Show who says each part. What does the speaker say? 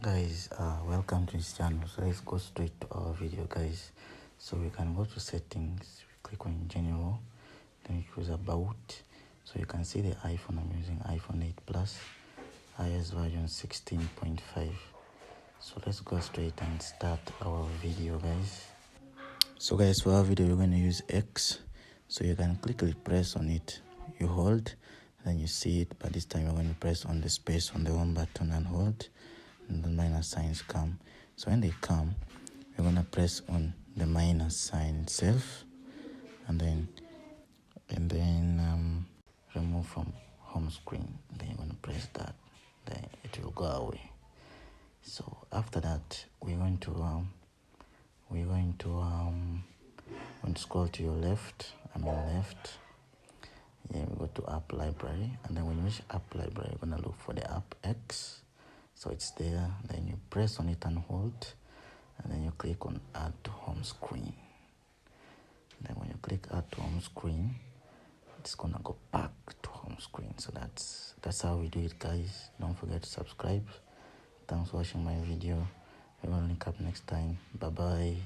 Speaker 1: Guys, welcome to this channel. So let's go straight to our video, guys. So we can go to settings, click on general, then choose about. So you can see the iPhone. I'm using iPhone 8 plus, iOS version 16.5. So let's go straight and start our video, guys. So guys, for our video we're going to use X. So you can quickly press on it, you hold, then you see it, but this time you're going to press on the space on the home button and hold, and the minus signs come. So when they come, you're going to press on the minus sign itself, and then remove from home screen. Then you're going to press that, then it will go away. So after that we're going to scroll to your left, left. Yeah, we go to app library, and then when you reach app library, you're gonna look for the app X. So it's there, then you press on it and hold, and then you click on add to home screen. Then when you click add to home screen, it's gonna go back to home screen. So that's how we do it, guys. Don't forget to subscribe. Thanks for watching my video. We will link up next time. Bye bye.